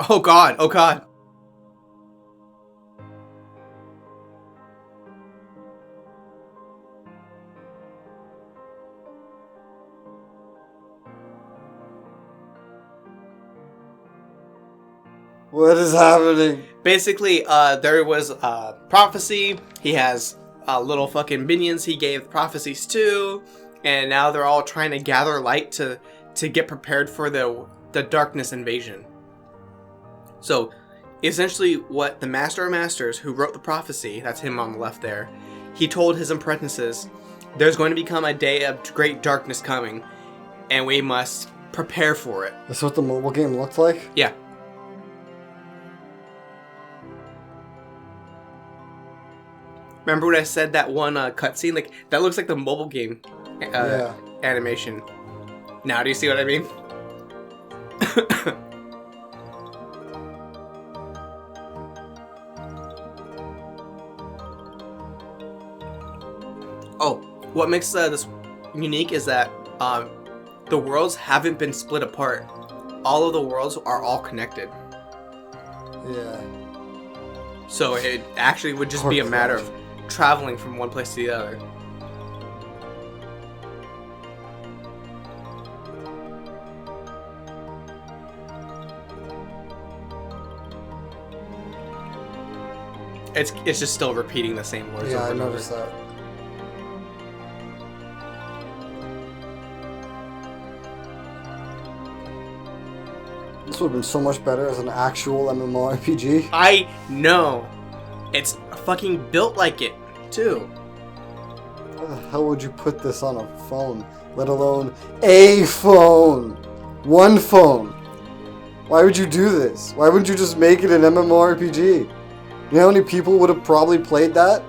Oh god, oh god. What is happening? Basically, there was a prophecy. He has little fucking minions he gave prophecies to, and now they're all trying to gather light to get prepared for the darkness invasion. So, essentially, what the Master of Masters, who wrote the prophecy, that's him on the left there, he told his apprentices, there's going to become a day of great darkness coming, and we must prepare for it. That's what the mobile game looked like? Yeah. Remember when I said that one cutscene? Like, that looks like the mobile game animation. Now, do you see what I mean? Oh, what makes this unique is that the worlds haven't been split apart. All of the worlds are all connected. Yeah. So it actually would just be a matter of traveling from one place to the other. It's just still repeating the same words. Yeah, I noticed that. This would have been so much better as an actual MMORPG. I know. It's fucking built like it, too. Why the hell would you put this on a phone? Let alone a phone? One phone. Why would you do this? Why wouldn't you just make it an MMORPG? You know how many people would have probably played that?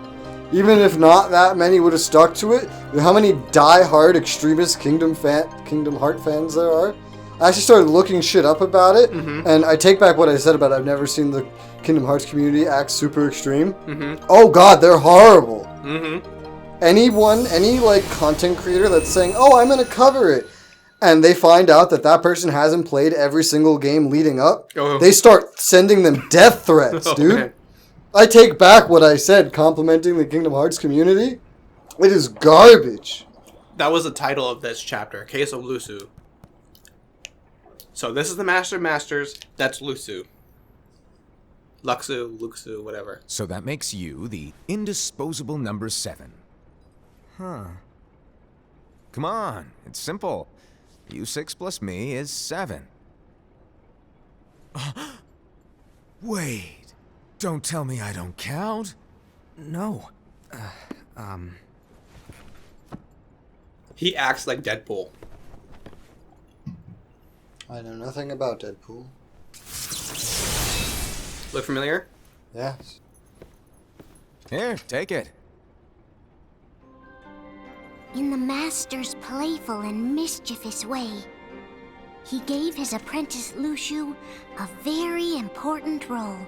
Even if not that many would have stuck to it? You know how many die-hard extremist Kingdom Heart fans there are? I actually started looking shit up about it, and I take back what I said about I've never seen the Kingdom Hearts community act super extreme. Oh god, they're horrible. Any like content creator that's saying, oh, I'm gonna cover it, and they find out that person hasn't played every single game leading up, they start sending them death threats, dude. Man. I take back what I said complimenting the Kingdom Hearts community. It is garbage. That was the title of this chapter, Case of Lusu. So this is the Master of Masters, that's Lusu. Luxu, whatever. So that makes you the indisposable number 7. Huh. Come on, it's simple. U6 plus me is 7. Wait, don't tell me I don't count. No. He acts like Deadpool. I know nothing about Deadpool. Look familiar? Yes. Here, take it. In the Master's playful and mischievous way, he gave his apprentice Lushu a very important role.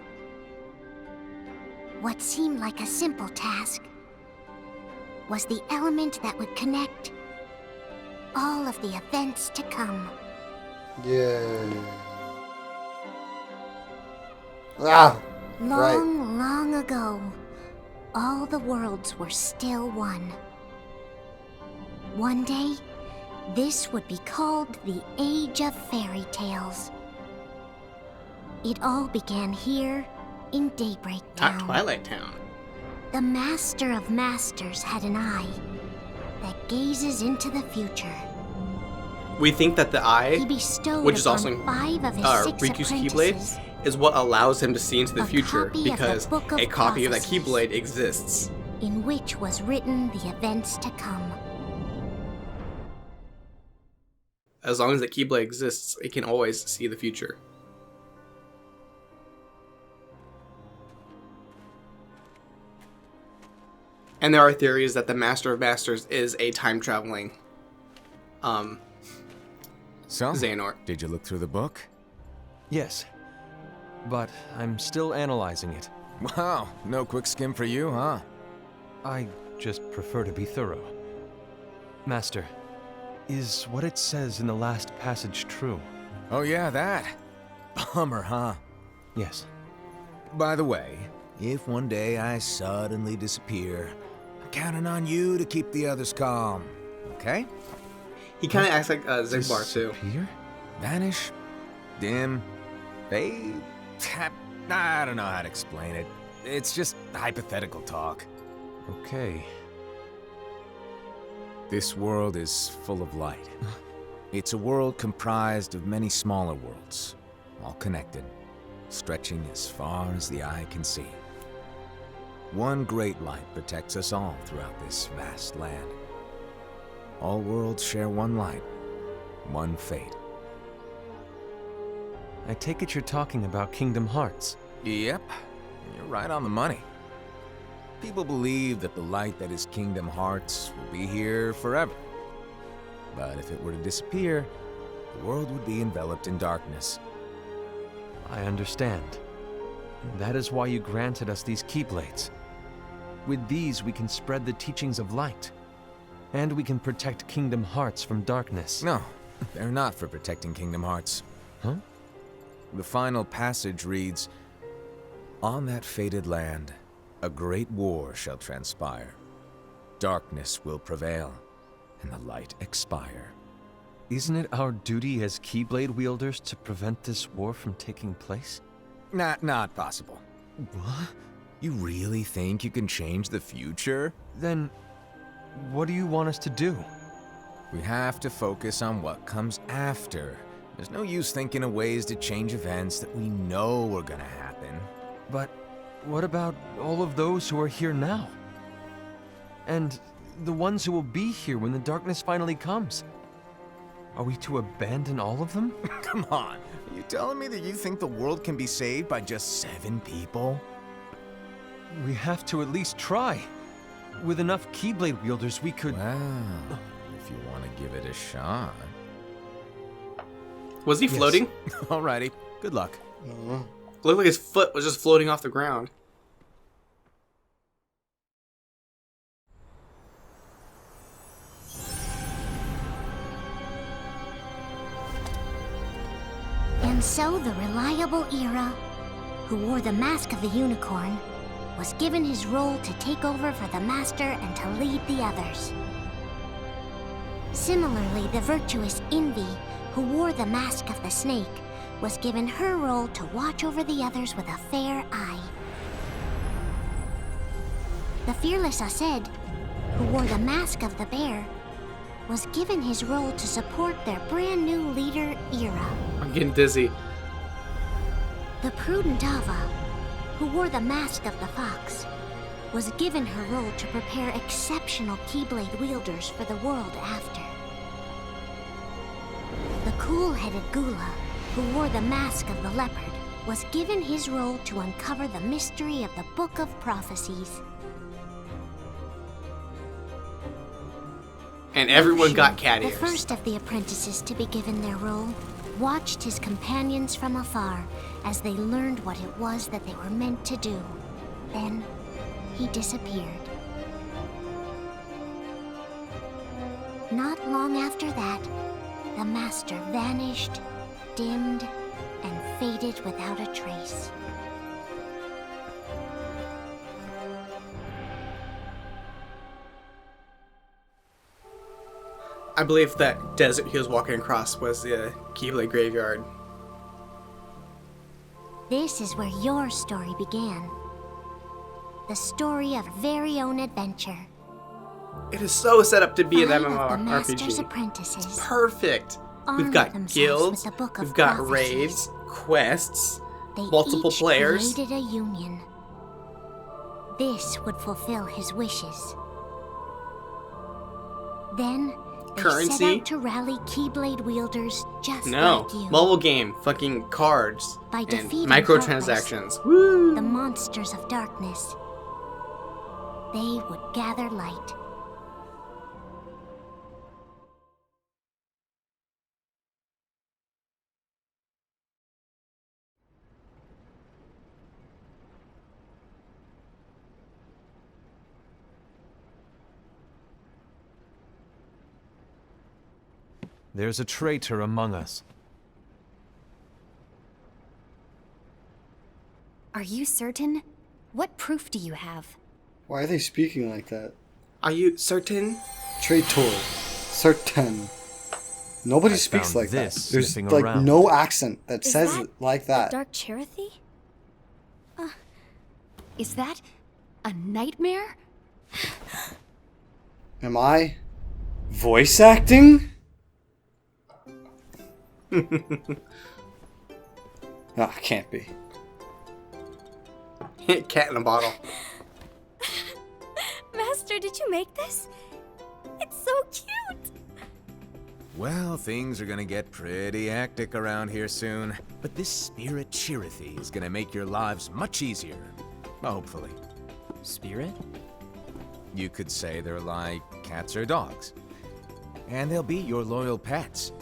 What seemed like a simple task was the element that would connect all of the events to come. Yeah. Ah! Long ago, all the worlds were still one. One day, this would be called the Age of Fairy Tales. It all began here in Daybreak Town. Twilight Town. The Master of Masters had an eye that gazes into the future. We think that the eye, which is also Riku's Keyblade, is what allows him to see into the future because a copy of that Keyblade exists. In which was written the events to come. As long as the Keyblade exists, it can always see the future. And there are theories that the Master of Masters is a time-traveling So, Xehanort. Did you look through the book? Yes, but I'm still analyzing it. Wow, no quick skim for you, huh? I just prefer to be thorough. Master, is what it says in the last passage true? Oh yeah, that. Bummer, huh? Yes. By the way, if one day I suddenly disappear, I'm counting on you to keep the others calm, okay? He kind of acts like Zigbar too. Disappear? Vanish, dim, fade. I don't know how to explain it. It's just hypothetical talk. Okay. This world is full of light. It's a world comprised of many smaller worlds, all connected, stretching as far as the eye can see. One great light protects us all throughout this vast land. All worlds share one light, one fate. I take it you're talking about Kingdom Hearts. Yep, you're right on the money. People believe that the light that is Kingdom Hearts will be here forever. But if it were to disappear, the world would be enveloped in darkness. I understand. That is why you granted us these Keyblades. With these, we can spread the teachings of light. And we can protect Kingdom Hearts from darkness. No, they're not for protecting Kingdom Hearts. Huh? The final passage reads, "On that fated land, a great war shall transpire. Darkness will prevail, and the light expire." Isn't it our duty as Keyblade wielders to prevent this war from taking place? Not possible. What? You really think you can change the future? Then, what do you want us to do? We have to focus on what comes after. There's no use thinking of ways to change events that we know are gonna happen. But what about all of those who are here now? And the ones who will be here when the darkness finally comes? Are we to abandon all of them? Come on, are you telling me that you think the world can be saved by just 7 people? We have to at least try. With enough Keyblade wielders, we could... Well, if you want to give it a shot. Was he Yes. floating? Alrighty, good luck. Looked like his foot was just floating off the ground. And so the reliable Era, who wore the mask of the unicorn, was given his role to take over for the Master and to lead the others. Similarly, the virtuous Envy, who wore the mask of the snake, was given her role to watch over the others with a fair eye. The fearless Aced, who wore the mask of the bear, was given his role to support their brand new leader, Era. I'm getting dizzy. The prudent Ava, who wore the mask of the fox, was given her role to prepare exceptional Keyblade wielders for the world after. The cool-headed Gula, who wore the mask of the leopard, was given his role to uncover the mystery of the Book of Prophecies. And everyone got Uchained, cat the ears. first of the apprentices to be given their role, watched his companions from afar as they learned what it was that they were meant to do. Then, he disappeared. Not long after that, the Master vanished, dimmed, and faded without a trace. I believe that desert he was walking across was the Keyblade graveyard. This is where your story began. The story of very own adventure. It is so set up to be an 5 of the Master's MMORPG. apprentices Perfect. We've armed got themselves guilds, with the Book of we've got Prophecies. raids, quests, They multiple each players. created a union. This would fulfill his wishes. Then they set Currency? out to rally Keyblade wielders just No, like you. mobile game, fucking cards, By and defeating microtransactions. Woo! The monsters of darkness. They would gather light. There's a traitor among us. Are you certain? What proof do you have? Why are they speaking like that? Are you certain? Traitor. Certain. Nobody I speaks found like that. this There's sniffing like around. no accent that Is says that it like A that. dark Cherothy? Is that a nightmare? Am I voice acting? Ah, can't be. Cat in a bottle. Master, did you make this? It's so cute! Well, things are gonna get pretty hectic around here soon. But this spirit Cherothy is gonna make your lives much easier. Hopefully. Spirit? You could say they're like cats or dogs. And they'll be your loyal pets.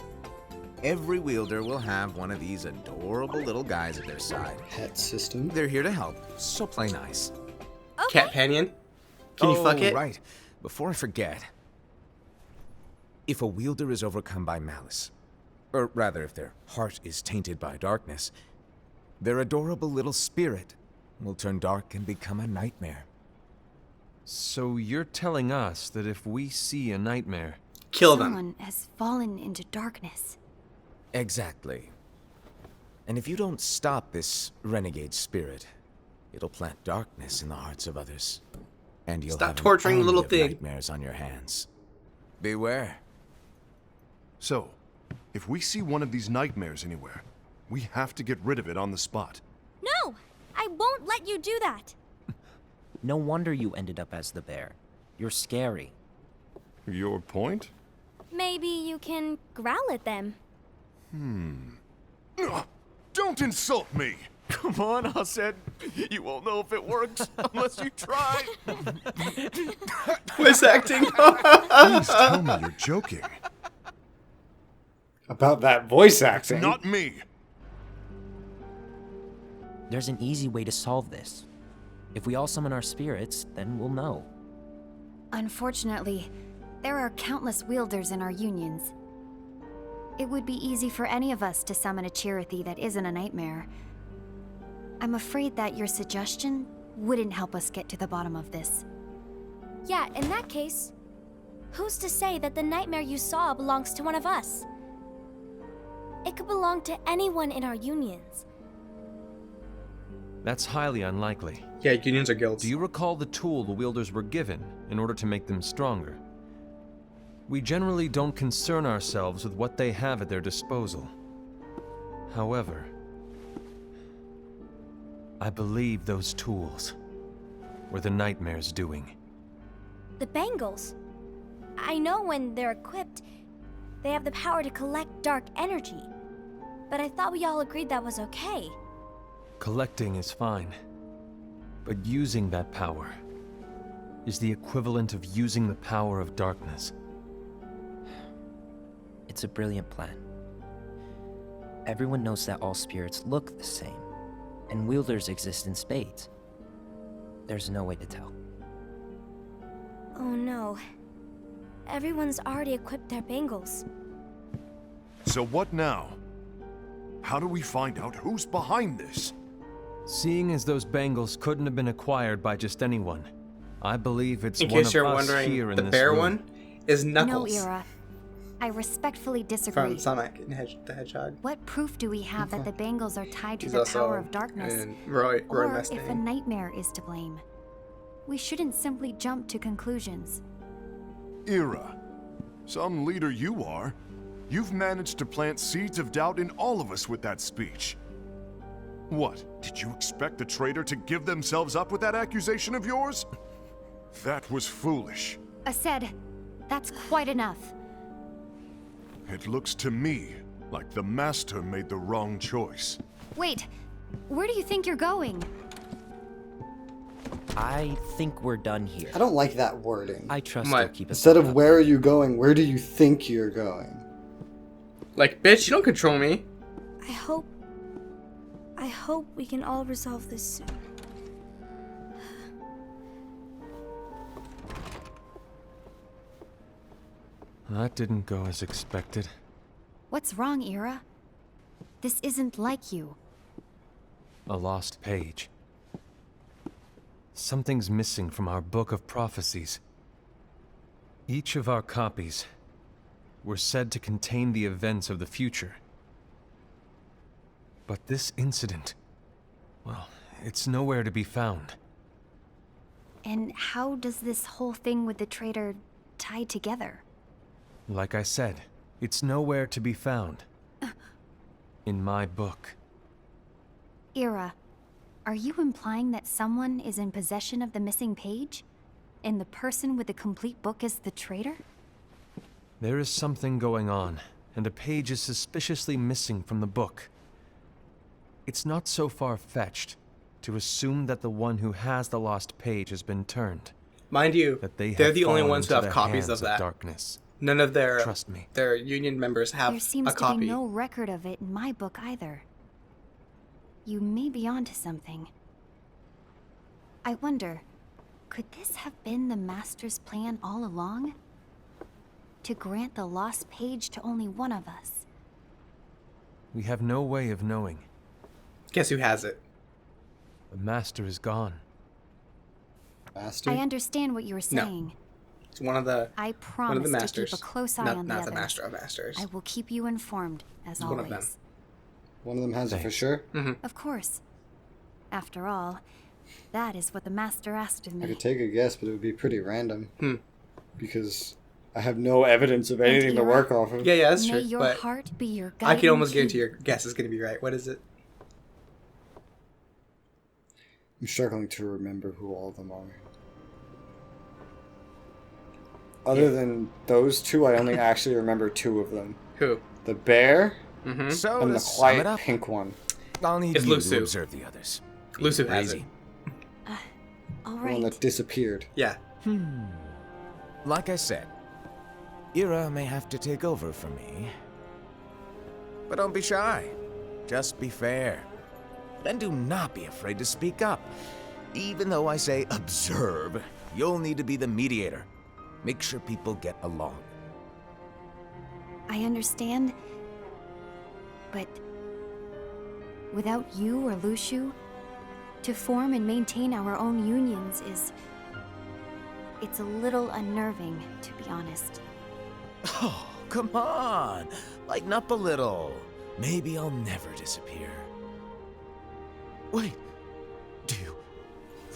Every wielder will have one of these adorable little guys at their side. Pet system. They're here to help, so play nice. Cat Panion. Can you fuck it? Right. Before I forget. If a wielder is overcome by malice, or rather if their heart is tainted by darkness, their adorable little spirit will turn dark and become a nightmare. So you're telling us that if we see a nightmare, Kill them. Someone has fallen into darkness. Exactly. And if you don't stop this renegade spirit, it'll plant darkness in the hearts of others. And you'll Stop have torturing the an little army of thing. nightmares on your hands. Beware. So, if we see one of these nightmares anywhere, we have to get rid of it on the spot. No! I won't let you do that! No wonder you ended up as the bear. You're scary. Your point? Maybe you can growl at them. Ugh, don't insult me! come on, Hassan. You won't know if it works unless you try. Voice acting. Please tell me you're joking. About that voice acting. Not me! There's an easy way to solve this. If we all summon our spirits, then we'll know. Unfortunately, there are countless wielders in our unions. It would be easy for any of us to summon a Cherothy that isn't a nightmare. I'm afraid that your suggestion wouldn't help us get to the bottom of this. Yeah, in that case, who's to say that the nightmare you saw belongs to one of us? It could belong to anyone in our unions. That's highly unlikely. Yeah, unions are guilds. Do you recall the tool the wielders were given in order to make them stronger? We generally don't concern ourselves with what they have at their disposal. However, I believe those tools were the nightmare's doing. The bangles. I know when they're equipped, they have the power to collect dark energy. But I thought we all agreed that was okay. Collecting is fine, but using that power is the equivalent of using the power of darkness. It's a brilliant plan. Everyone knows that all spirits look the same, and wielders exist in spades. There's no way to tell. Oh no. Everyone's already equipped their bangles. So what now? How do we find out who's behind this? Seeing as those bangles couldn't have been acquired by just anyone, I believe it's In one case of you're us wondering, here in the this bear room. one is Knuckles No, Ira. I respectfully disagree. from Sonic and the Hedgehog. What proof do we have that the bangles are tied to He's the also power of darkness? in Roy Or Mustang. if a nightmare is to blame? We shouldn't simply jump to conclusions. Ira, some leader you are. You've managed to plant seeds of doubt in all of us with that speech. What, did you expect the traitor to give themselves up with that accusation of yours? That was foolish. Said, that's quite enough. It looks to me like the Master made the wrong choice. Wait, where do you think you're going? I think we're done here. I don't like that wording. I trust What? you'll keep us Instead of up. where are you going, where do you think you're going? Like, bitch, you don't control me. I hope we can all resolve this soon. That didn't go as expected. What's wrong, Ira? This isn't like you. A lost page. Something's missing from our book of prophecies. Each of our copies were said to contain the events of the future. But this incident, well, it's nowhere to be found. And how does this whole thing with the traitor tie together? Like I said, it's nowhere to be found. In my book. Ira, are you implying that someone is in possession of the missing page? And the person with the complete book is the traitor? There is something going on, and a page is suspiciously missing from the book. It's not so far-fetched to assume that the one who has the lost page has been turned. Mind you, That they they're have the only fallen ones who into have the copies hands of that. darkness. None of Trust me. their union members have There seems a copy. to be no record of it in my book either. You may be onto something. I wonder, could this have been the Master's plan all along? To grant the lost page to only one of us? We have no way of knowing. Guess who has it? The Master is gone. Master? I understand what you were saying. It's one of the I one of promise the to masters. keep a close eye not, on the not others. the master of masters. I will keep you informed, as One always. of them. One of them has it for Thanks. sure. Of course. After all, that is what the Master asked of I me. could take a guess, but it would be pretty random. Because I have no evidence of anything to Ira? work off of. Yeah, that's May true. your But heart be your guiding I can almost key. guarantee your guess is going to be right. What is it? I'm struggling to remember who all of them are. Other than those two, I only actually remember two of them. Who? The bear Mm-hmm. So, and to the sum it quiet up, pink one. I'll need It's you Lusu. to observe the others. Lusu has Easy. it. All The one right. that disappeared. Yeah. Like I said, Ira may have to take over for me. But don't be shy. Just be fair. And do not be afraid to speak up. Even though I say observe, you'll need to be the mediator. Make sure people get along. I understand, but without you or Lushu, to form and maintain our own unions it's a little unnerving, to be honest. Oh, come on. Lighten up a little. Maybe I'll never disappear. Wait. Do you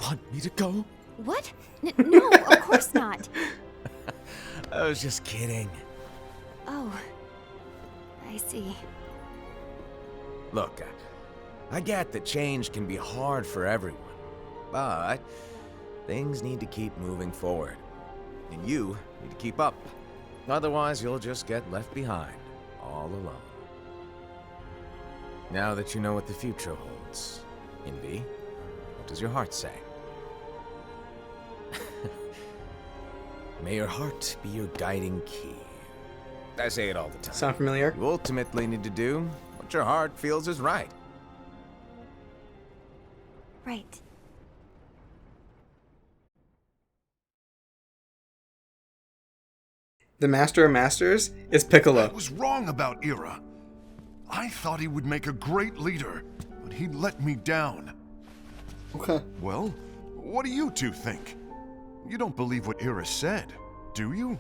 want me to go? What? No, of course not. I was just kidding. Oh, I see. Look, I get that change can be hard for everyone, but things need to keep moving forward. And you need to keep up. Otherwise, you'll just get left behind, all alone. Now that you know what the future holds, Envy, what does your heart say? May your heart be your guiding key. I say it all the time. Sound familiar? You ultimately need to do what your heart feels is right. Right. The Master of Masters is I Piccolo. was wrong about Ira. I thought he would make a great leader, but he let me down. Okay. Well, what do you two think? You don't believe what Ira said, do you?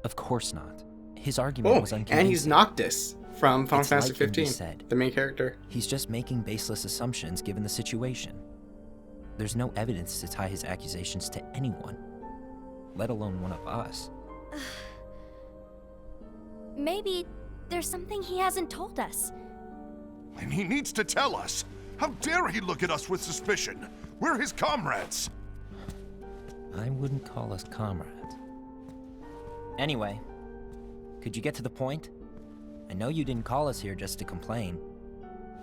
Of course not. His argument Oh, was unconvincing. and he's Noctis from Final It's Fantasy like Indy 15, said. the main character. He's just making baseless assumptions given the situation. There's no evidence to tie his accusations to anyone, let alone one of us. Maybe there's something he hasn't told us. And he needs to tell us. How dare he look at us with suspicion? We're his comrades. I wouldn't call us comrades. Anyway, could you get to the point? I know you didn't call us here just to complain.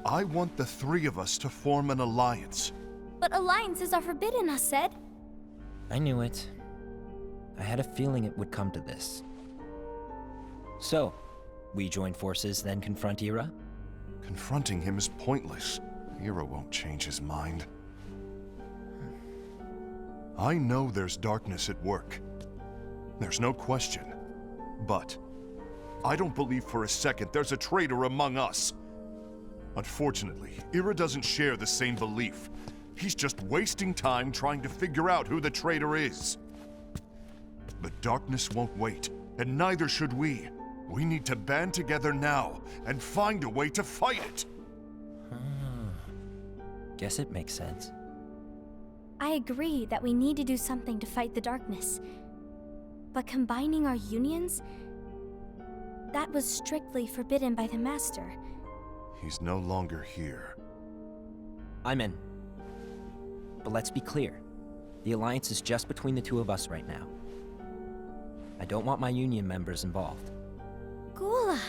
I want the three of us to form an alliance. But alliances are forbidden, us said. I knew it. I had a feeling it would come to this. So, we join forces, then confront Ira? Confronting him is pointless. Ira won't change his mind. I know there's darkness at work. There's no question. But I don't believe for a second there's a traitor among us. Unfortunately, Ira doesn't share the same belief. He's just wasting time trying to figure out who the traitor is. The darkness won't wait, and neither should we. We need to band together now and find a way to fight it. Guess it makes sense. I agree that we need to do something to fight the darkness. But combining our unions? That was strictly forbidden by the Master. He's no longer here. I'm in. But let's be clear. The alliance is just between the two of us right now. I don't want my union members involved. Gula!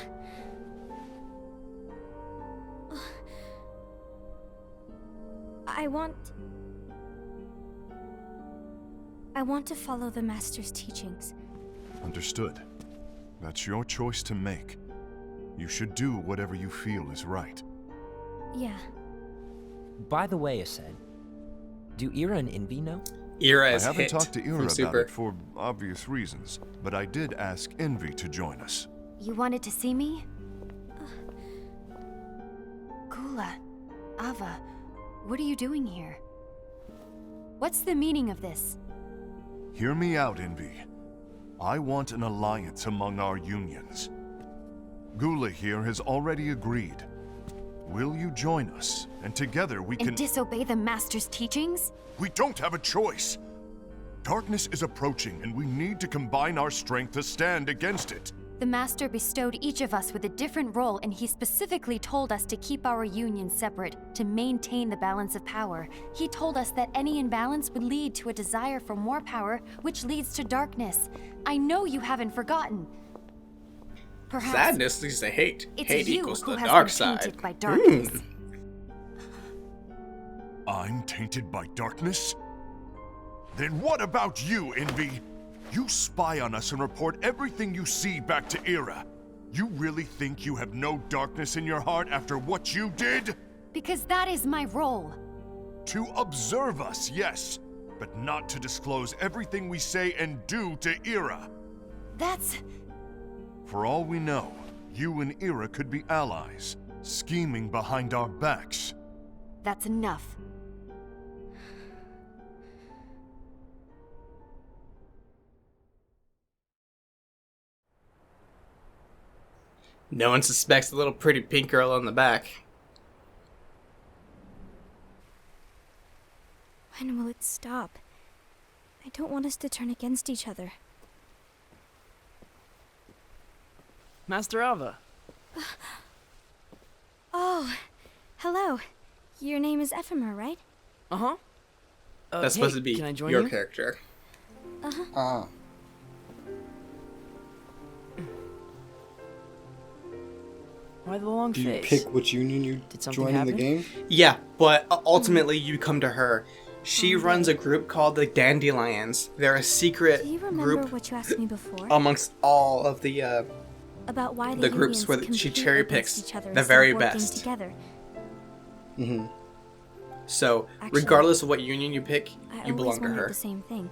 I want to follow the Master's teachings. Understood. That's your choice to make. You should do whatever you feel is right. Yeah. By the way, Ased, do Ira and Envy know? Ira I is haven't hit talked to Ira from about Super. it for obvious reasons, but I did ask Envy to join us. You wanted to see me? Gula, Ava, what are you doing here? What's the meaning of this? Hear me out, Envy. I want an alliance among our unions. Gula here has already agreed. Will you join us? And together we can— And disobey the Master's teachings? We don't have a choice! Darkness is approaching, and we need to combine our strength to stand against it. The Master bestowed each of us with a different role, and he specifically told us to keep our unions separate, to maintain the balance of power. He told us that any imbalance would lead to a desire for more power, which leads to darkness. I know you haven't forgotten. Perhaps Sadness leads to hate. it's Hate you equals who the has dark been side. tainted by darkness. I'm tainted by darkness? Then what about you, Envy? You spy on us and report everything you see back to Ira. You really think you have no darkness in your heart after what you did? Because that is my role. To observe us, yes, but not to disclose everything we say and do to Ira. That's... For all we know, you and Ira could be allies, scheming behind our backs. that's enough. No one suspects the little pretty pink girl on the back. When will it stop? I don't want us to turn against each other. Master Ava. Oh, hello. Your name is Ephemer, right? Uh-huh. That's supposed to be can I join your you? character. Ah. Why the long Do you face? pick which union you Did something join in the happen? game? Yeah, but ultimately you come to her. She runs a group called the Dandelions. They're a secret Do you remember group what you asked me before? amongst all of the About why the groups unions where she compete cherry against picks each other the instead very of working best. Together. Mm-hmm. So, Actually, regardless of what union you pick, I you always belong to wondered her. the same thing.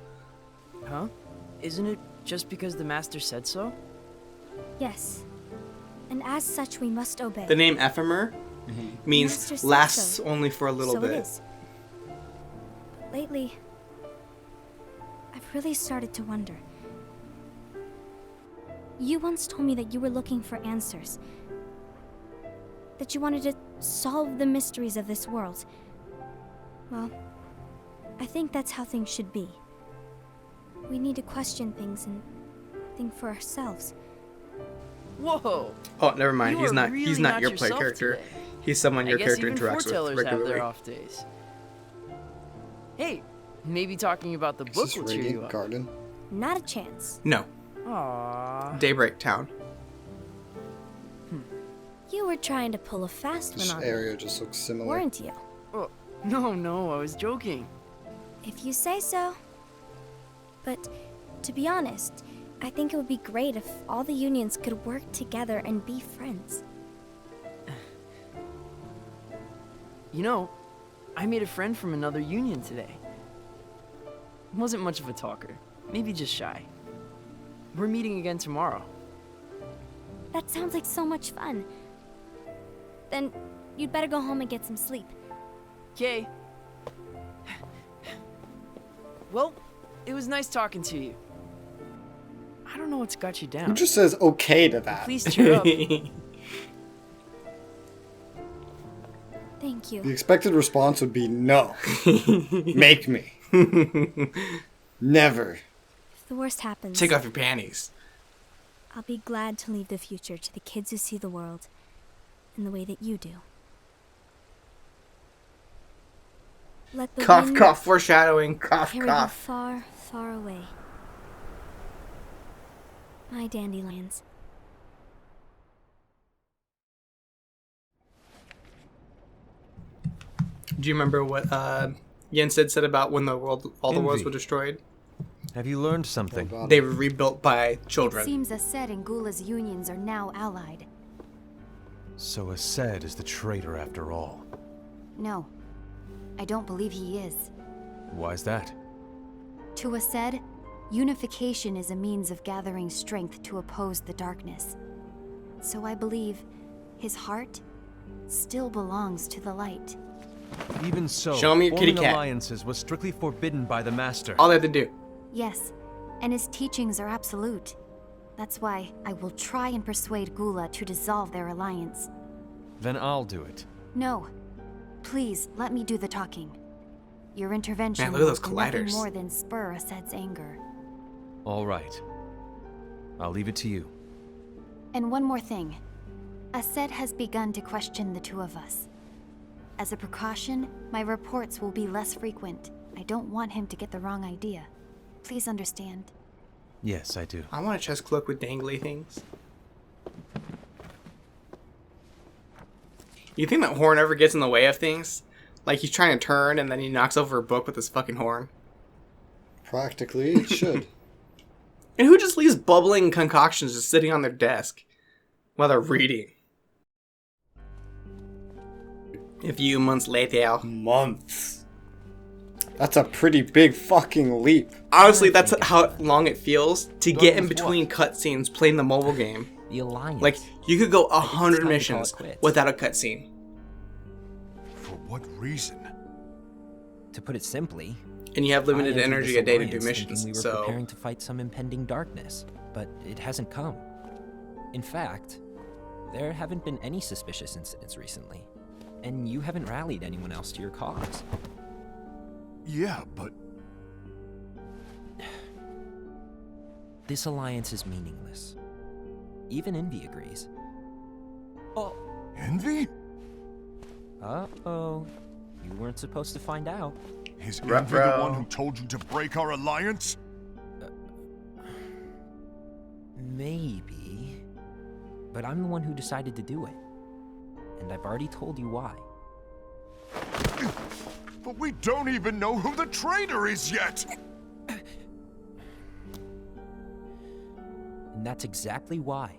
Huh? Isn't it just because the master said so? Yes. And as such, we must obey. The name Ephemer means Master said lasts so. only for a little so bit. It is. But lately, I've really started to wonder. You once told me that you were looking for answers. That you wanted to solve the mysteries of this world. Well, I think that's how things should be. We need to question things and think for ourselves. Whoa! Oh, never mind. You He's are not. really He's not not your play yourself character. today. He's someone your I guess character even interacts with foretellers have regularly. their off days. Hey, maybe talking about the Is book this will cheer you Radiant up. Garden? Not a chance. No, Aww. Daybreak Town. You were trying to pull a fast This one on me, area just looks similar. weren't you? Oh, no, I was joking. If you say so. But to be honest, I think it would be great if all the unions could work together and be friends. You know, I made a friend from another union today. Wasn't much of a talker, maybe just shy. We're meeting again tomorrow. That sounds like so much fun. Then you'd better go home and get some sleep. Okay. Well, it was nice talking to you. I don't know what's got you down. Who just says okay to that? Please cheer up. Thank you. The expected response would be no. Make me. Never. If the worst happens, Take off your panties. I'll be glad to leave the future to the kids who see the world in the way that you do. Let the Cough, wind cough, foreshadowing. Cough, carry you cough. far, far away. My dandelions. Do you remember what Yensid said about when the world, all the worlds Envy. were destroyed? Have you learned something? God. They were rebuilt by It children. seems Ased and Gula's unions are now allied. So Ased is the traitor after all. No, I don't believe he is. Why's that? To Ased, unification is a means of gathering strength to oppose the darkness. So I believe his heart still belongs to the light. Even so, Show me your kitty forming cat. alliances was strictly forbidden by the Master. All they had to do. Yes, and his teachings are absolute. That's why I will try and persuade Gula to dissolve their alliance. Then I'll do it. No, please let me do the talking. Your intervention Man, look at those will do nothing colliders. more than spur Ased's anger. All right. I'll leave it to you. And one more thing. Ased has begun to question the two of us. As a precaution, my reports will be less frequent. I don't want him to get the wrong idea. Please understand. Yes, I do. I want a chest cloak with dangly things. You think that horn ever gets in the way of things? Like he's trying to turn and then he knocks over a book with his fucking horn. Practically, it should. And who just leaves bubbling concoctions just sitting on their desk while they're reading? A few months later. Months. That's a pretty big fucking leap. Honestly, that's how long it feels to get in What? between cutscenes playing the mobile game. The Alliance. Like, you could go it's 100 time to call it missions quits. without a cutscene. For what reason? To put it simply, And you have I limited entered energy this a day to do alliance missions, thinking we were so... preparing to fight some impending darkness, but it hasn't come. In fact, there haven't been any suspicious incidents recently, and you haven't rallied anyone else to your cause. Yeah, but This alliance is meaningless. Even Envy agrees. Oh, Envy? uh-oh. You weren't supposed to find out. Is Ruh-roh. Envy the one who told you to break our alliance? Maybe. But I'm the one who decided to do it. And I've already told you why. But we don't even know who the traitor is yet! And that's exactly why.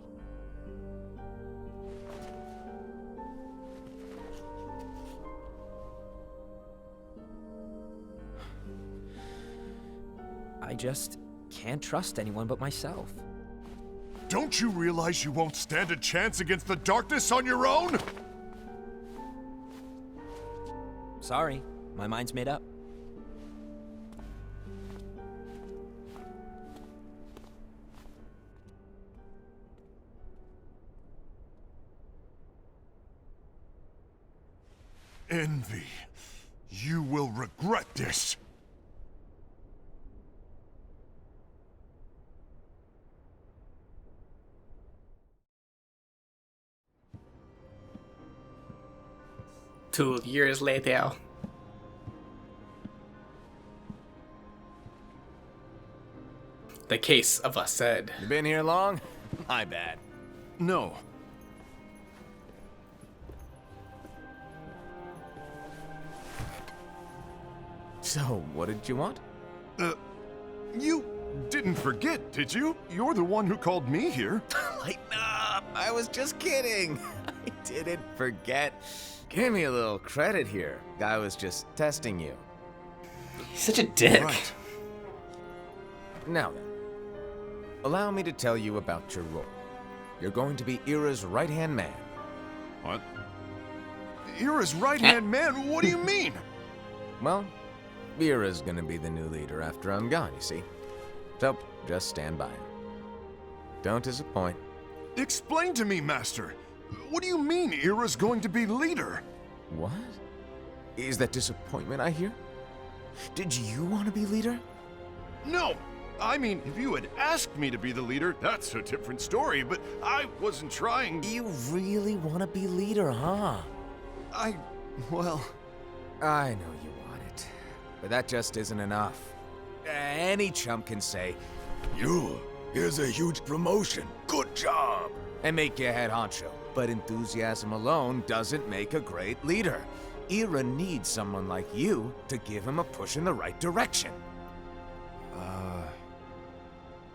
I just can't trust anyone but myself. Don't you realize you won't stand a chance against the darkness on your own? Sorry, my mind's made up. Envy, you will regret this. Two years later. The case of Ased. You been here long? My bad. No. So, what did you want? You didn't forget, did you? You're the one who called me here. Lighten up! I was just kidding. I didn't forget. Give me a little credit here. I was just testing you. He's such a dick. Right. Now then, allow me to tell you about your role. You're going to be Ira's right-hand man. What? Ira's right-hand man? What do you mean? Well, Ira's gonna be the new leader after I'm gone, you see. So, just stand by. Don't disappoint. Explain to me, Master. What do you mean Ira's going to be leader? What? Is that disappointment I hear? Did you want to be leader? No! I mean, if you had asked me to be the leader, that's a different story, but I wasn't trying. You really want to be leader, huh? Well... I know you want it, but that just isn't enough. Any chump can say, here's a huge promotion, good job, and make you head honcho. But enthusiasm alone doesn't make a great leader. Ira needs someone like you to give him a push in the right direction.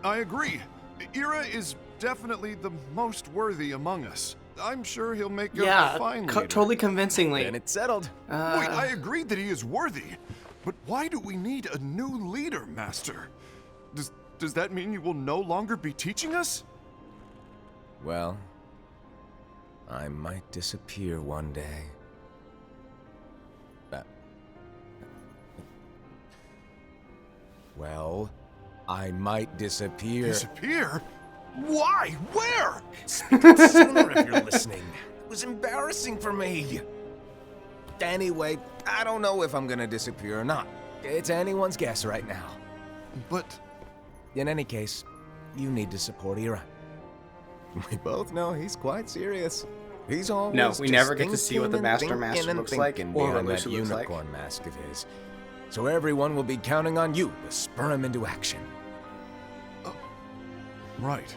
I agree. Ira is definitely the most worthy among us. I'm sure he'll make a fine leader. Totally convincingly. Then it's settled. Wait, I agree that he is worthy, but why do we need a new leader, Master? Does that mean you will no longer be teaching us? Well, I might disappear one day. Well, I might disappear. Disappear? Why? Where? Speak up sooner if you're listening. It was embarrassing for me. Anyway, I don't know if I'm gonna disappear or not. It's anyone's guess right now. But... In any case, you need to support Ira. We both know he's quite serious. He's always No, we just never get to see what the thinking Master and looks like, thinking or behind what that Lucy looks like. unicorn mask of his. So everyone will be counting on you to spur him into action. Right.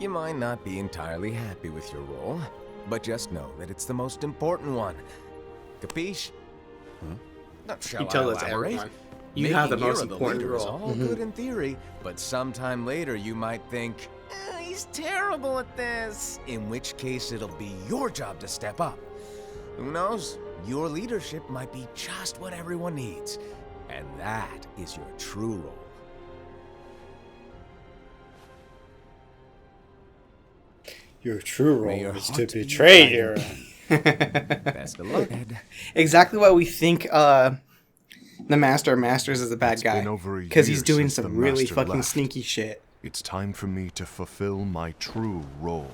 You might not be entirely happy with your role, but just know that it's the most important one. Capiche? Shall You tell I that to elaborate? everyone. You have the Making most Ira important leader is role. all good in theory, but sometime later you might think, he's terrible at this. In which case it'll be your job to step up. Who knows? Your leadership might be just what everyone needs. And that is your true role. Your true role May your is to heart be betray guided. Ira. Best of luck. Exactly why we think the Master of Masters is a bad It's guy. been over a Because he's year doing since some the really Master fucking left. sneaky shit. It's time for me to fulfill my true role.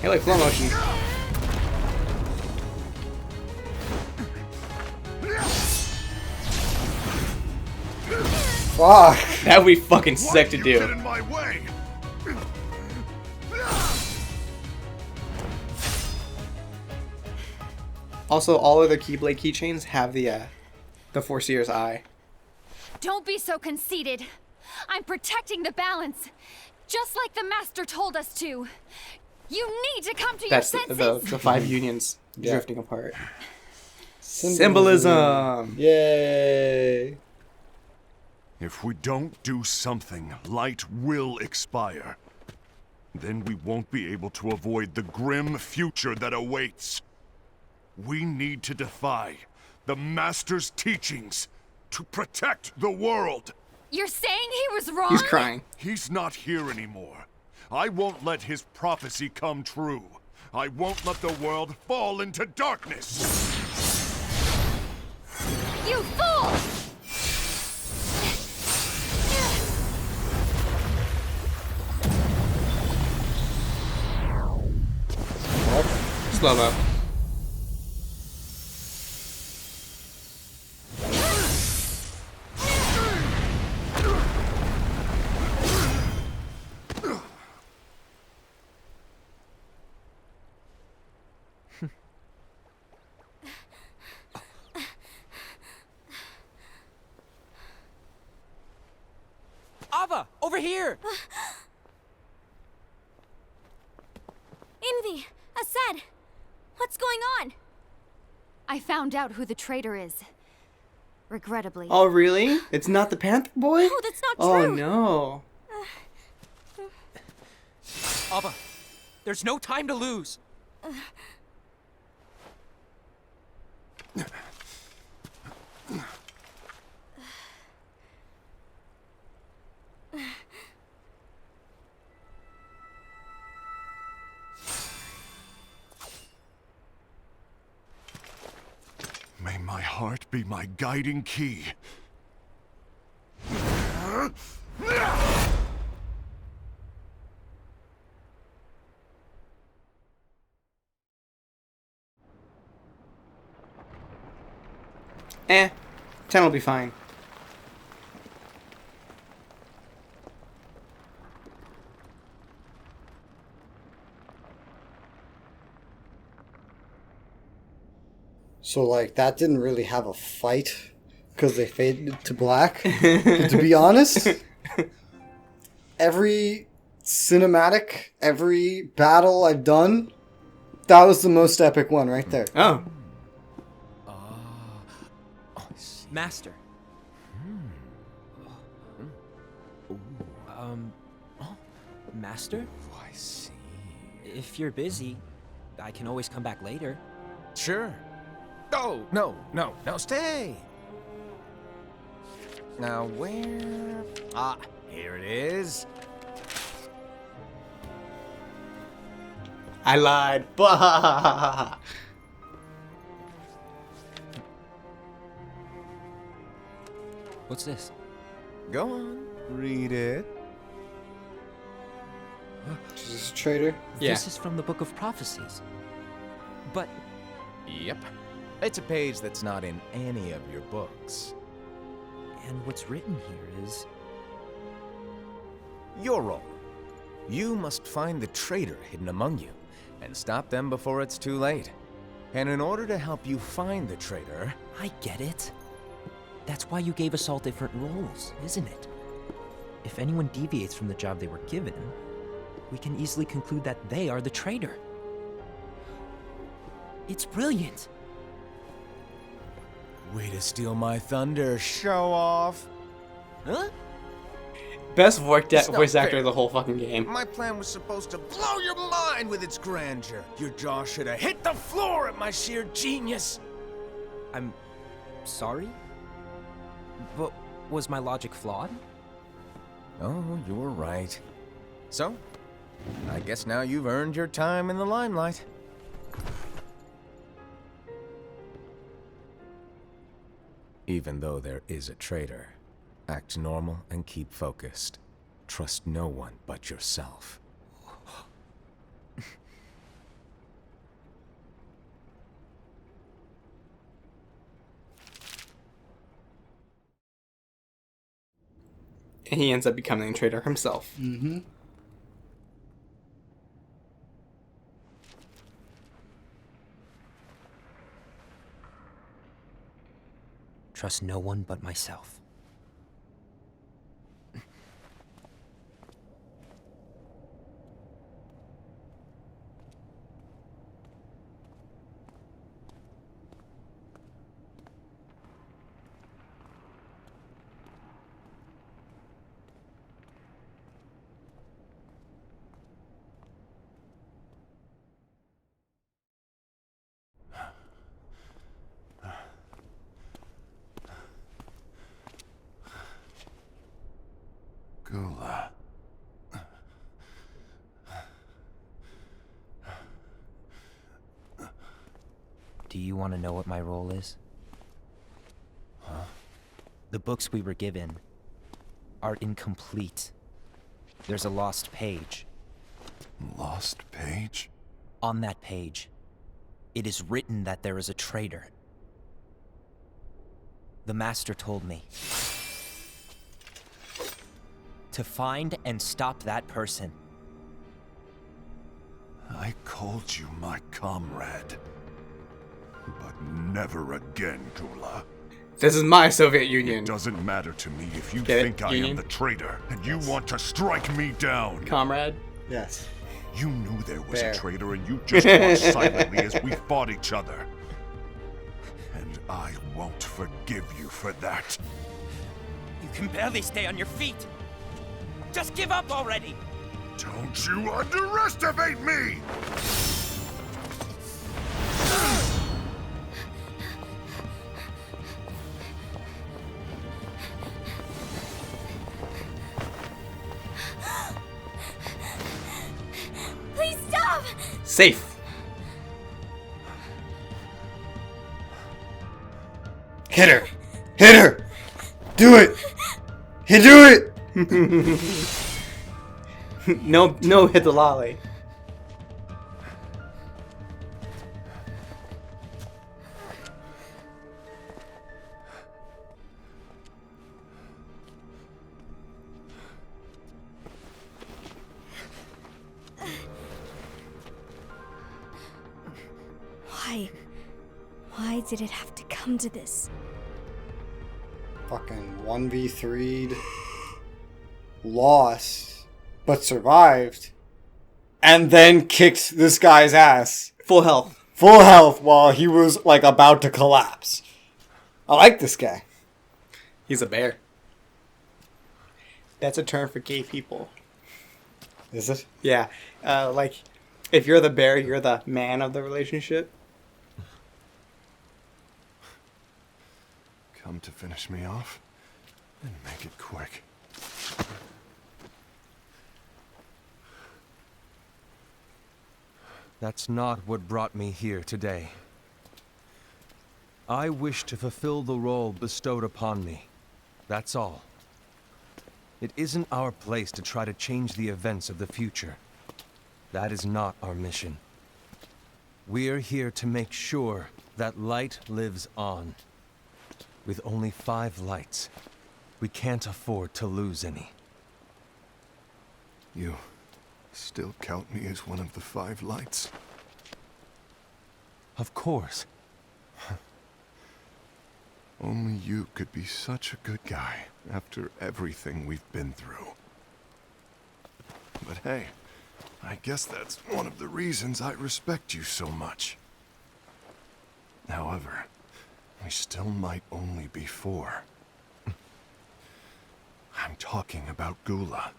Hey, like slow motion. Fuck! That would be fucking sick to Why do you get do. in my way? Also, all other Keyblade keychains have the Foreseer's eye. Don't be so conceited. I'm protecting the balance, just like the Master told us to. You need to come to That's your the senses. 5 unions Yeah. drifting apart. Symbolism. Symbolism. Yay! If we don't do something, light will expire. Then we won't be able to avoid the grim future that awaits. We need to defy the Master's teachings to protect the world. You're saying he was wrong? He's crying. He's not here anymore. I won't let his prophecy come true. I won't let the world fall into darkness. You fool! Slow mo. Ava, over here! Envy! Asad! What's going on? I found out who the traitor is. Regrettably. Oh, really? It's not the Panther Boy? No, that's not Oh, true! no. Ava, there's no time to lose. May my heart be my guiding key. Eh, 10 will be fine. So, like, that didn't really have a fight because they faded to black. To be honest, every cinematic, every battle I've done, that was the most epic one right there. Oh. Master. Master? Oh, I see. If you're busy, I can always come back later. Sure. Oh, no, stay. Now, where? Ah, here it is. I lied. Bah. What's this? Go on, read it. Is this a traitor? Yeah. This is from the Book of Prophecies. But Yep. It's a page that's not in any of your books. and what's written here is Your role. You must find the traitor hidden among you, and stop them before it's too late. And in order to help you find the traitor... I get it. That's why you gave us all different roles, isn't it? If anyone deviates from the job they were given, we can easily conclude that they are the traitor. It's brilliant. Way to steal my thunder, show off. Huh? Best It's not voice actor fair. of the whole fucking game. My plan was supposed to blow your mind with its grandeur. Your jaw should have hit the floor at my sheer genius. I'm sorry? But was my logic flawed? Oh, you were right. So, I guess now you've earned your time in the limelight. Even though there is a traitor, act normal and keep focused. Trust no one but yourself. And he ends up becoming a traitor himself. Mm-hmm. Trust no one but myself. Gula. Do you want to know what my role is? Huh? The books we were given are incomplete. There's a lost page. Lost page? On that page, it is written that there is a traitor. The Master told me to find and stop that person. I called you my comrade. But never again, Gula. This is my Soviet Union. It doesn't matter to me if you Get it? think I am Union? the traitor and you want to strike me down. Comrade. Yes. You knew there was Fair. a traitor and you just watched silently as we fought each other. And I won't forgive you for that. You can barely stay on your feet. Just give up already! Don't you underestimate me! Safe. Hit her! Hit her! Do it! You do it! No, hit the lolly. Why did it have to come to this? Fucking 1v3'd. Lost. But survived. And then kicked this guy's ass. Full health. Full health while he was, like, about to collapse. I like this guy. He's a bear. That's a term for gay people. Is it? Yeah. Like, if you're the bear, you're the man of the relationship. Come to finish me off, and make it quick. That's not what brought me here today. I wish to fulfill the role bestowed upon me. That's all. It isn't our place to try to change the events of the future. That is not our mission. We're here to make sure that light lives on. With only 5 lights, we can't afford to lose any. You still count me as one of the 5 lights? Of course. Only you could be such a good guy after everything we've been through. But hey, I guess that's one of the reasons I respect you so much. However, we still might only be 4. I'm talking about Gula.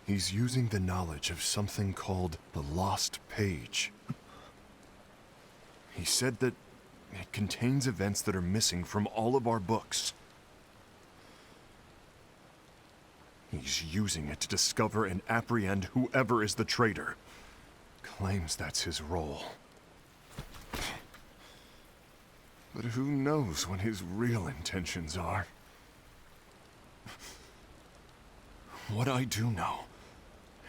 He's using the knowledge of something called the Lost Page. He said that it contains events that are missing from all of our books. He's using it to discover and apprehend whoever is the traitor. Claims that's his role. But who knows what his real intentions are? What I do know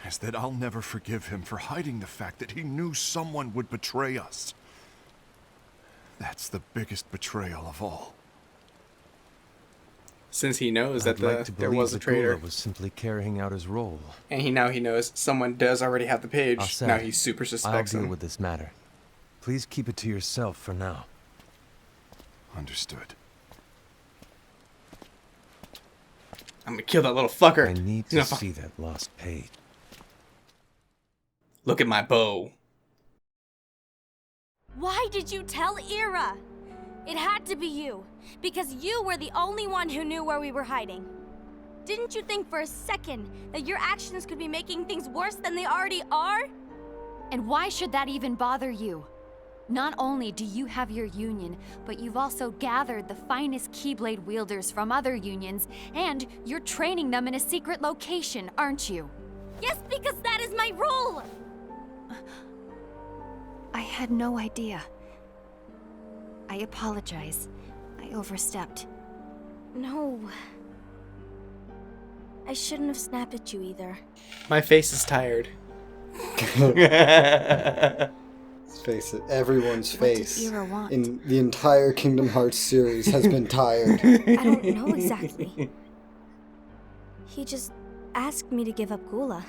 is that I'll never forgive him for hiding the fact that he knew someone would betray us. That's the biggest betrayal of all. Since he knows that I'd like to there believe was a that Gula traitor. was simply carrying out his role. And he knows someone does already have the page. Assad, Now he super I'll suspects deal him. with this matter. Please keep it to yourself for now. Understood. I'm gonna kill that little fucker. I need He's to gonna see that lost page. Look at my bow. Why did you tell Ira? It had to be you, because you were the only one who knew where we were hiding. Didn't you think for a second that your actions could be making things worse than they already are? And why should that even bother you? Not only do you have your union, but you've also gathered the finest Keyblade wielders from other unions, and you're training them in a secret location, aren't you? Yes, because that is my role! I had no idea. I apologize. I overstepped. No. I shouldn't have snapped at you either. My face is tired. Let's face it, everyone's What did face Ira want? in the entire Kingdom Hearts series has been tired. I don't know exactly. He just asked me to give up Gula.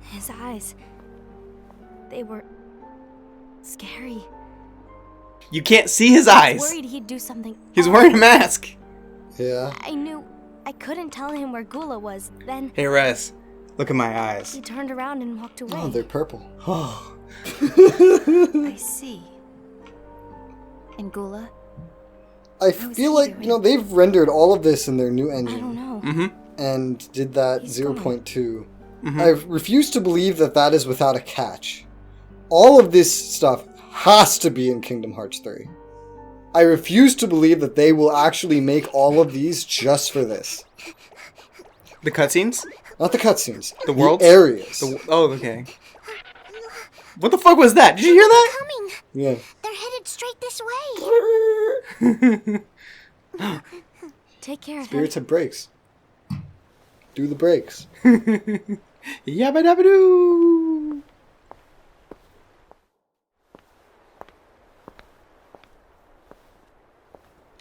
His eyes, they were scary. You can't see his I was eyes. worried he'd do something. He's odd. wearing a mask. Yeah. I knew I couldn't tell him where Gula was. Then Hey, Res. Look at my eyes. he turned around and walked away. Oh, they're purple. Oh. I see. And Gula? I How is feel he like, doing? you know, they've rendered all of this in their new I don't engine know. Mm-hmm. and did that He's 0.2. Mhm. I refuse to believe that that is without a catch. All of this stuff has to be in Kingdom Hearts 3. I refuse to believe that they will actually make all of these just for this. The cutscenes? Not the cutscenes. The worlds? areas. Oh, okay. What the fuck was that? Did you hear that? Coming. Yeah. They're headed straight this way. Take care of him. Spirits have brakes. Do the brakes. Yabba dabba doo.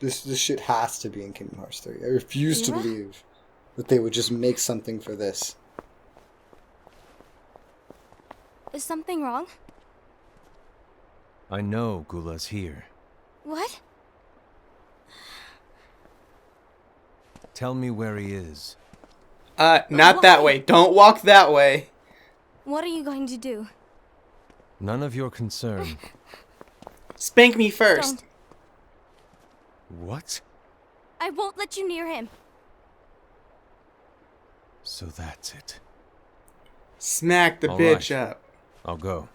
This shit has to be in Kingdom Hearts 3. I refuse to believe that they would just make something for this. Is something wrong? I know Gula's here. What? Tell me where he is. Not that way. Don't walk that way. What are you going to do? None of your concern. Spank me first. Don't. What? I won't let you near him. So that's it. Smack the All bitch right. up. I'll go.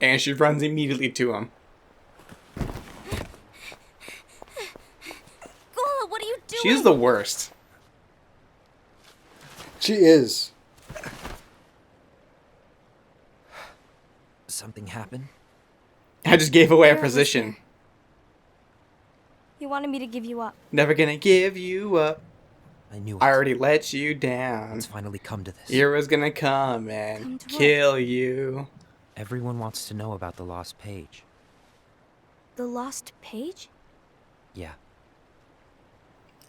And she runs immediately to him. Gula, what are you doing? She's the worst. She is. Something happened? I just gave away a You're a position. listener. You wanted me to give you up. Never gonna give you up. I knew it. I already let you down. It's finally come to this. Ira's gonna come Come and to what? kill you. Everyone wants to know about the lost page. The lost page? Yeah,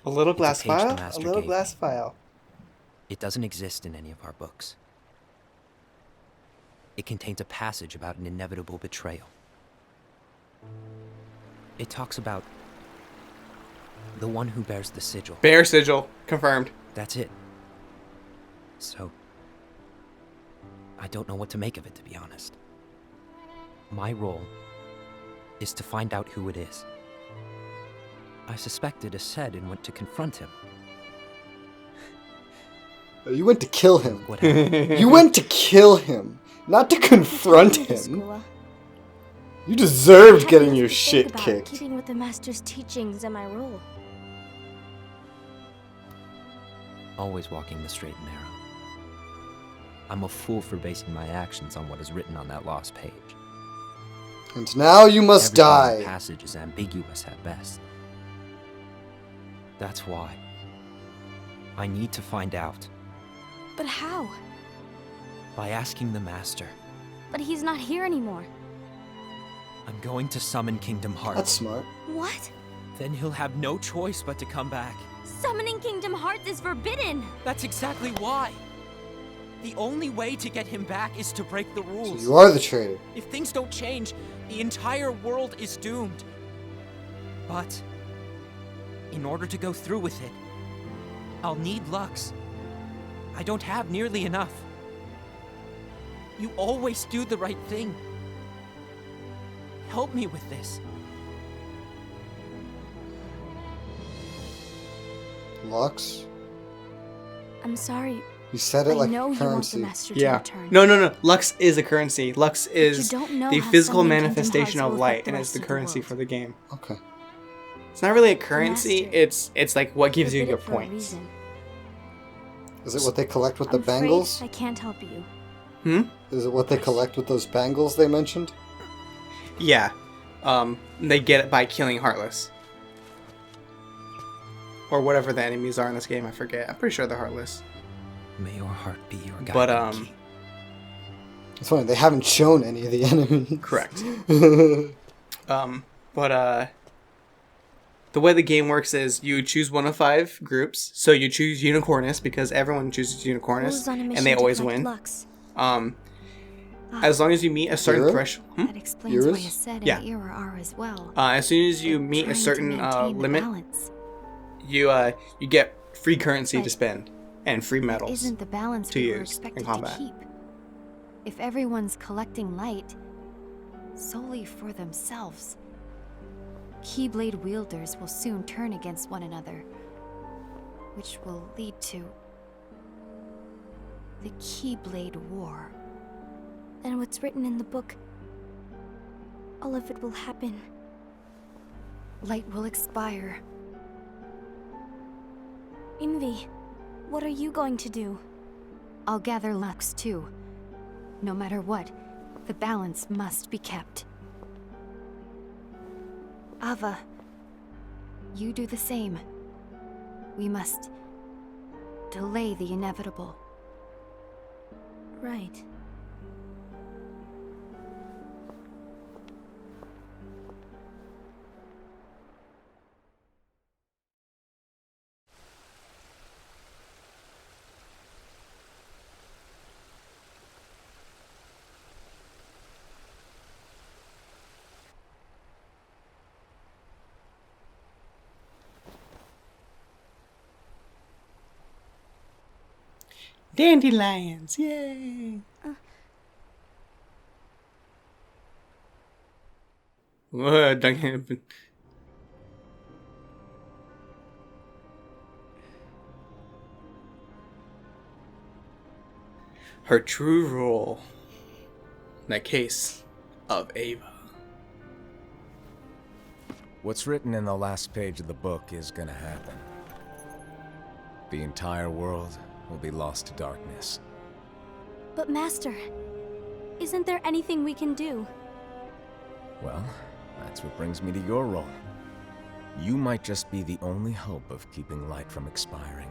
A little It's a glass page the file? A master little gave glass me. file. it doesn't exist in any of our books. It contains a passage about an inevitable betrayal. It talks about the one who bears the sigil. Bear sigil. Confirmed. That's it. So, I don't know what to make of it, to be honest. My role is to find out who it is. I suspected Ased and went to confront him. You went to kill him. What happened? You went to kill him, not to confront Yes, him. Gula. You deserved I getting have your to think shit about kicked. Keeping with the master's teachings and my role. Always walking the straight and narrow. I'm a fool for basing my actions on what is written on that lost page. And now you must Everything in the die. passage is ambiguous at best. That's why I need to find out But how? by asking the Master. But he's not here anymore. I'm going to summon Kingdom Hearts. That's smart. What? Then he'll have no choice but to come back. Summoning Kingdom Hearts is forbidden! That's exactly why. The only way to get him back is to break the So rules. you are the traitor. If things don't change, the entire world is doomed. But in order to go through with it, I'll need Lux. I don't have nearly enough. You always do the right thing. Help me with this. Lux? I'm sorry. You said it I like know you want the currency. master to Yeah. return. No. Lux is a currency. Lux you is don't know the how physical summoning Kingdom manifestation Hearts of will affect light, the and rest it's the of the currency world. for the game. Okay. It's not really a currency. master It's like what gives you Forbid your it for a points. reason. Is it what they collect with I'm the afraid bangles? I can't help you. Is it what they collect with those bangles they mentioned? Yeah. They get it by killing Heartless. Or whatever the enemies are in this game, I forget. I'm pretty sure they're Heartless. May your heart be your guide. But, key. It's funny, they haven't shown any of the enemies. correct. The way the game works is you choose one of 5 groups. So you choose Unicornus because everyone chooses Unicornus, Gula's on a mission and they to always collect win. Lux. As long as you meet a certain Hero? threshold. That explains why Yours? Ased Yeah. and Ira are as well. As soon as you They're meet a trying to certain maintain the limit, balance. you get free currency to But spend and free That medals. isn't the balance to we were use in expected to combat. keep. If everyone's collecting light solely for themselves, Keyblade wielders will soon turn against one another, which will lead to the Keyblade War. Then what's written in the book, all of it will happen. Light will expire. Envy, What are you going to do? I'll gather Lux too. No matter what, the balance must be kept. Ava, you do the same. We must delay the inevitable. Right. Dandelions, yay! Whoa, Duncan. Her true role in the case of Ava. What's written in the last page of the book is gonna happen. The entire world will be lost to darkness. But Master, isn't there anything we can do? Well, that's what brings me to your role. You might just be the only hope of keeping light from expiring.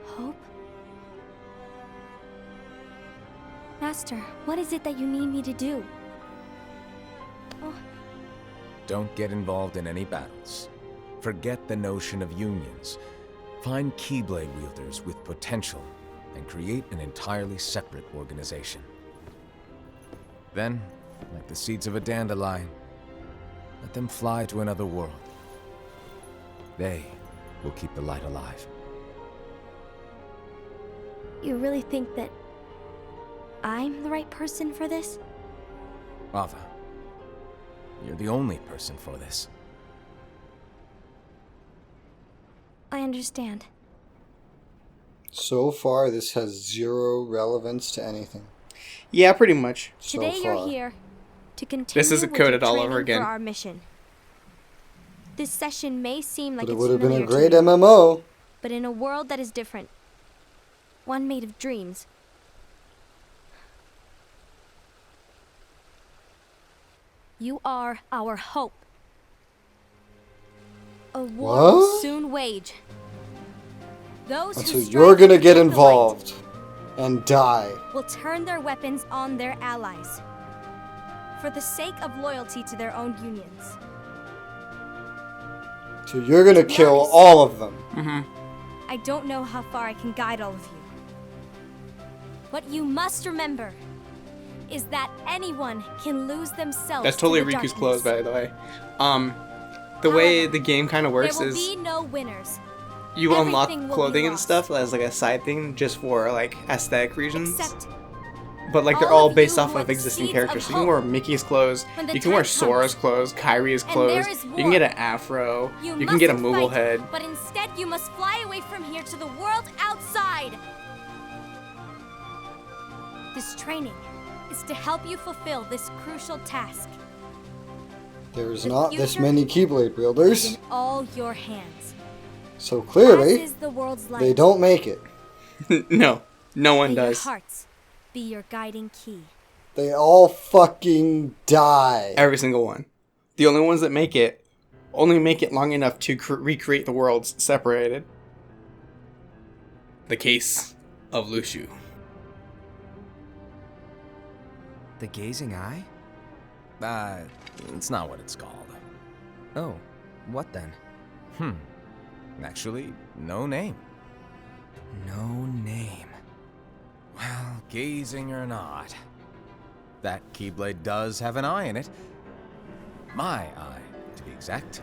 Hope? Master, what is it that you need me to do? Oh, Don't get involved in any battles. Forget the notion of unions. Find Keyblade wielders with potential and create an entirely separate organization. Then, like the seeds of a dandelion, let them fly to another world. They will keep the light alive. you really think that I'm the right person for this? Ava, you're the only person for this. I understand. So far, this has zero relevance to anything. Yeah, pretty much. So Today far. you're here to continue This isn't with your coded all training over again. for our mission. This session may seem like But it it's would have been a familiar great to you, MMO. but in a world that is different, one made of dreams, you are our hope. A war will What? soon wage. Those And who so strive you're gonna to get protect the light involved and die. will turn their weapons on their allies for the sake of loyalty to their own unions. So you're gonna kill honest- all of them. I don't know how far I can guide all of you. What you must remember is that anyone can lose themselves. That's to totally the Riku's darkness. clothes, by the way. The way However, the game kind of works There will is be no winners. you unlock everything will be clothing and lost. stuff as like a side thing just for like aesthetic reasons. Except But like they're all all of based you off who are of the existing seeds characters. of So you can hope. wear Mickey's clothes, When the you can wear time Sora's comes, clothes, Kyrie's and clothes, there is you war, can get an afro, you you can get a mustn't Moogle fight, head. But instead, you must fly away from here to the world outside. This training is to help you fulfill this crucial task. There's The not this future many Keyblade Is wielders, in all your hands. so As clearly is the world's light. they don't make it. No, no one May your does. hearts be your guiding key. They all fucking die. Every single one. The only ones that make it only make it long enough to recreate the worlds separated. The case of Lushu. The gazing eye? It's not what it's called. Oh, what then? Actually, no name. No name. Well, gazing or not, that Keyblade does have an eye in it. My eye, to be exact.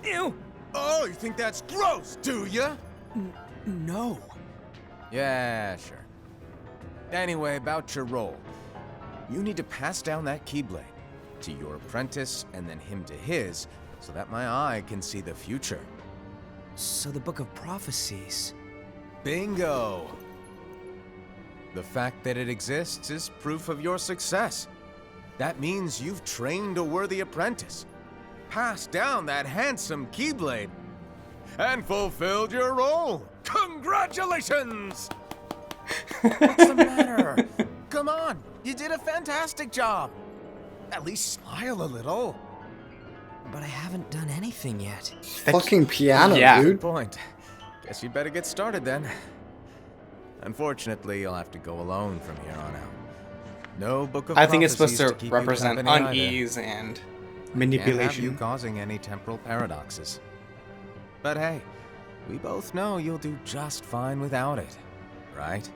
Ew! Oh, you think that's gross, do ya? No. Yeah, sure. Anyway, about your role. You need to pass down that Keyblade to your apprentice and then him to his, so that my eye can see the future. So the Book of Prophecies. Bingo! The fact that it exists is proof of your success. That means you've trained a worthy apprentice. passed down that handsome Keyblade and fulfilled your role. Congratulations! What's the matter? Come on, you did a fantastic job. At least smile a little. But I haven't done anything yet. Fucking piano, Yeah. dude. Good point. Guess you'd better get started then. Unfortunately, you'll have to go alone from here on out. No book of I think it's supposed prophecies to keep you represent company either. unease and Can't have you manipulation. causing any temporal paradoxes. But hey, we both know you'll do just fine without it, right?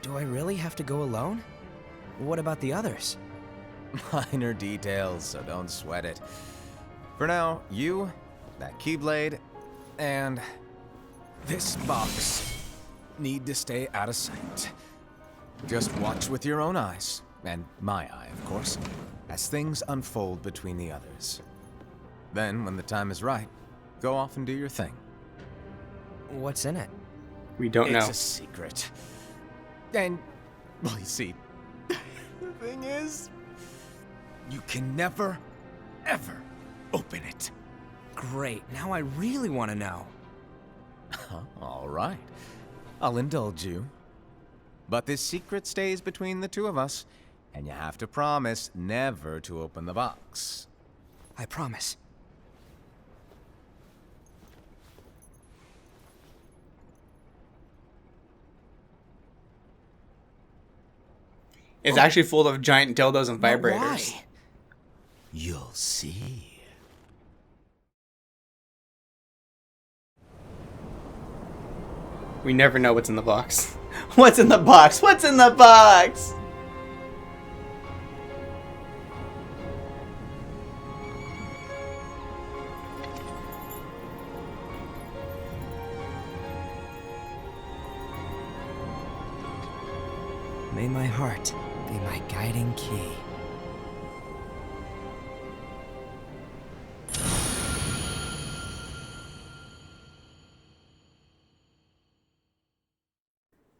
Do I really have to go alone? What about the others? Minor details, so don't sweat it. For now, you, that Keyblade, and this box need to stay out of sight. Just watch with your own eyes, and my eye, of course, as things unfold between the others. Then, when the time is right, go off and do your thing. What's in it? We don't know. It's a secret. And, well, you see, the thing is, you can never, ever open it. Great, now I really want to know. All right. I'll indulge you. But this secret stays between the two of us, and you have to promise never to open the box. I promise. It's actually full of giant dildos and But vibrators. why? You'll see. We never know what's in the box. What's in the box? What's in the box? May my heart be my guiding key.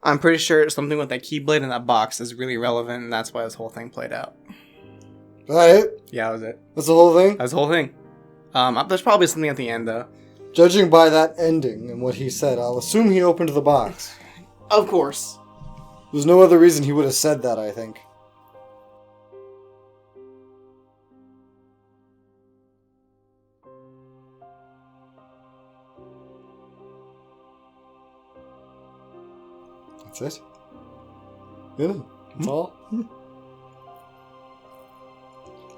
I'm pretty sure something with that Keyblade in that box is really relevant, and that's why this whole thing played out. Is that it? Yeah, that was it. That's the whole thing? That's the whole thing. There's probably something at the end, though. Judging by that ending and what he said, I'll assume he opened the box. Of course. There's no other reason he would have said that, I think. That's it? Yeah, that's all?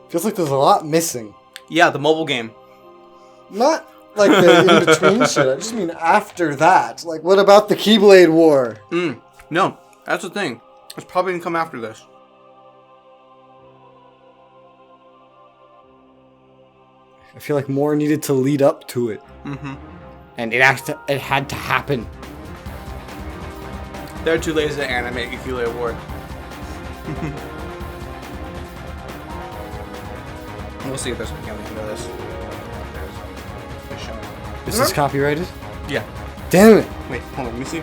Feels like there's a lot missing. Yeah, the mobile game. Not like the in-between shit, I just mean after that. Like, what about the Keyblade War? No, that's the thing. It's probably gonna come after this. I feel like more needed to lead up to it. Mm-hmm. And it had to happen. They're too lazy to animate Keyblade War. We'll see if there's something at the end of this. There's showing. This is copyrighted? Yeah. Damn it! Wait, hold on, let me see.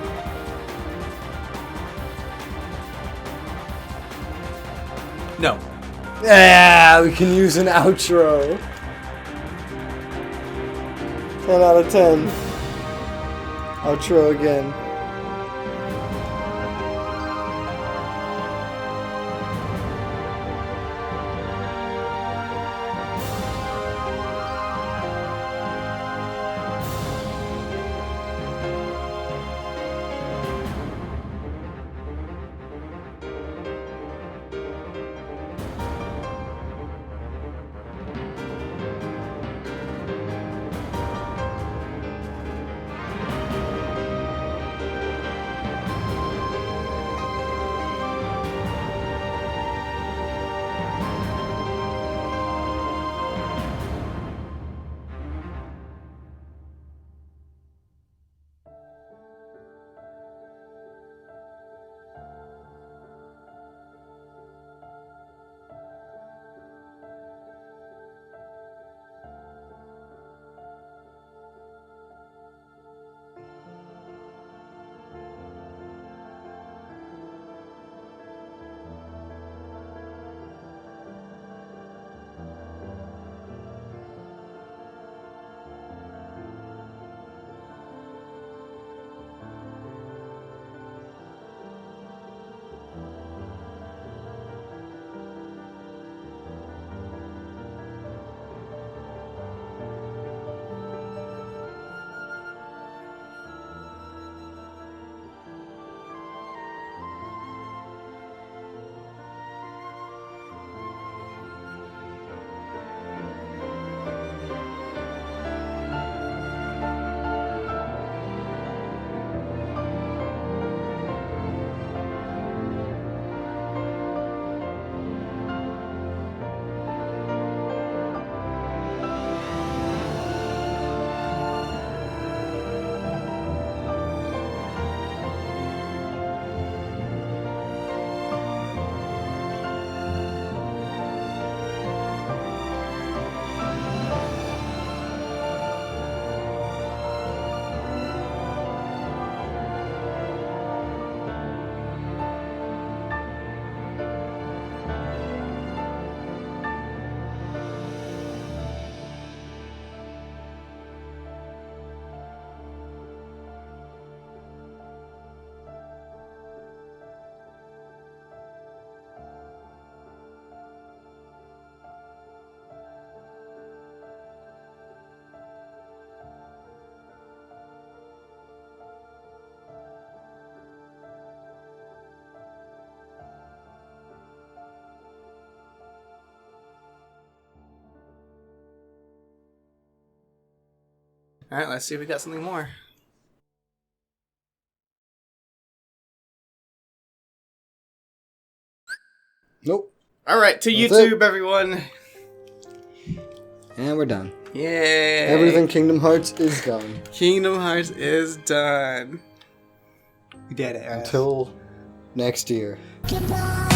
No. Yeah, we can use an outro. 10 out of 10. Outro again. Alright, let's see if we got something more. Nope. Alright, to That's YouTube, it. everyone. And we're done. Yay. Everything Kingdom Hearts is done. Kingdom Hearts is done. We did it. Until next year. Goodbye.